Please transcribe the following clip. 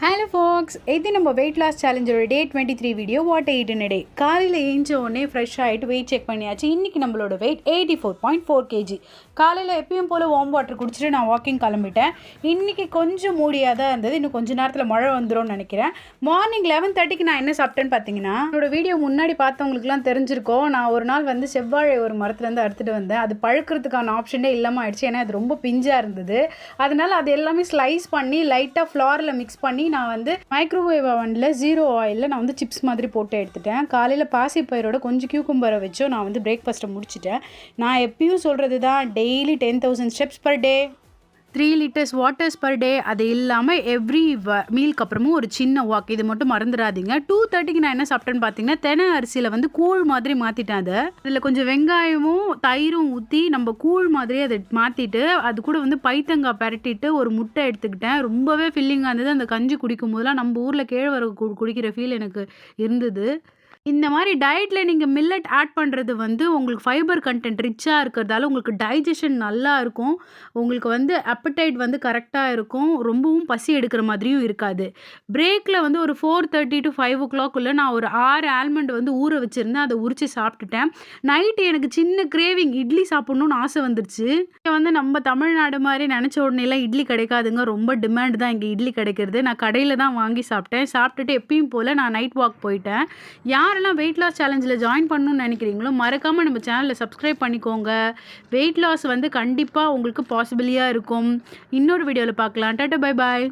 Hello folks, இது நம்ம weight loss சேலஞ்சோட day 23 video what ate in day. காலையில் ஏஞ்ச உடனே ஃப்ரெஷ் ஆகிட்டு வெயிட் செக் பண்ணியாச்சு. இன்றைக்கி நம்மளோட வெயிட் 84.4 kg. காலையில் எப்பயும் போல் வார்ம் வாட்டர் குடிச்சிட்டு நான் வாக்கிங் கிளம்பிட்டேன். இன்றைக்கி கொஞ்சம் மூடியாக தான் இருந்தது. இன்னும் கொஞ்சம் நேரத்தில் மழை வந்துடும் நினைக்கிறேன். மார்னிங் 11:30க்கு நான் என்ன சாப்பிட்டேன்னு பார்த்தீங்கன்னா, என்னோட வீடியோ முன்னாடி பார்த்தவங்களுக்குலாம் தெரிஞ்சிருக்கோம். நான் ஒரு நாள் வந்து செவ்வாழை ஒரு மரத்துலேருந்து அறுத்துட்டு வந்தேன். அது பழுக்கிறதுக்கான ஆப்ஷனே இல்லாமல் ஆயிடுச்சு. ஏன்னா அது ரொம்ப பிஞ்சாக இருந்தது. அதனால் அது எல்லாமே ஸ்லைஸ் பண்ணி லைட்டாக ஃப்ளாரில் மிக்ஸ் பண்ணி நான் வந்து மைக்ரோவேவ் அவனில் 0 ஆயிலில் நான் வந்து சிப்ஸ் மாதிரி போட்டு எடுத்துட்டேன். காலையில் பாசிப்பயிரோட கொஞ்சம் கியூக்கும்பரை வச்சோ நான் வந்து பிரேக்ஃபாஸ்ட்டை முடிச்சிட்டேன். நான் எப்பயும் சொல்கிறது தான், daily 10,000 steps per day, 3 liters waters per day. அது இல்லாமல் எவ்ரி மீலுக்கு அப்புறமும் ஒரு சின்ன வாக். இது மட்டும் மறந்துடாதீங்க. 2:30க்கு நான் என்ன சாப்பிட்டேன்னு பார்த்தீங்கன்னா, தெனை அரிசியில் வந்து கூழ் மாதிரி மாற்றிட்டேன். அதை அதில் கொஞ்சம் வெங்காயமும் தயிரும் ஊற்றி நம்ம கூழ் மாதிரி அதை மாற்றிட்டு அது கூட வந்து பைத்தங்காய் பரட்டிட்டு ஒரு முட்டை எடுத்துக்கிட்டேன். ரொம்பவே ஃபில்லிங்காக இருந்தது. அந்த கஞ்சி குடிக்கும் போதெல்லாம் நம்ம ஊரில் கேழ்வரகு குடிக்கிற ஃபீல் எனக்கு இருந்தது. இந்த மாதிரி டயட்டில் நீங்கள் மில்லட் ஆட் பண்ணுறது வந்து உங்களுக்கு ஃபைபர் கண்டென்ட் ரிச்சாக இருக்கிறதால உங்களுக்கு டைஜஷன் நல்லா இருக்கும். உங்களுக்கு வந்து அப்படைட் வந்து கரெக்டாக இருக்கும். ரொம்பவும் பசி எடுக்கிற மாதிரியும் இருக்காது. பிரேக்கில் வந்து ஒரு 4:30 to 5 o'clock நான் ஒரு 6 ஆல்மண்ட் வந்து ஊற வச்சுருந்தேன். அதை உரித்து சாப்பிட்டுட்டேன். நைட்டு எனக்கு சின்ன கிரேவிங், இட்லி சாப்பிட்ணுன்னு ஆசை வந்துருச்சு. இங்கே வந்து நம்ம தமிழ்நாடு மாதிரி நினச்ச உடனேலாம் இட்லி கிடைக்காதுங்க. ரொம்ப டிமாண்ட் தான் இங்கே இட்லி கிடைக்கிறது. நான் கடையில் தான் வாங்கி சாப்பிட்டேன். சாப்பிட்டுட்டு எப்பயும் போல் நான் நைட் வாக் போயிட்டேன். யாரெல்லாம் வெயிட் லாஸ் சேலஞ்சில் ஜாயின் பண்ணணும்னு நினைக்கிறீங்களோ மறக்காமல் நம்ம சேனலில் சப்ஸ்கிரைப் பண்ணிக்கோங்க. வெயிட் லாஸ் வந்து கண்டிப்பாக உங்களுக்கு பாசிபிளியாக இருக்கும். இன்னொரு வீடியோவில் பார்க்கலாம். Tata, bye bye.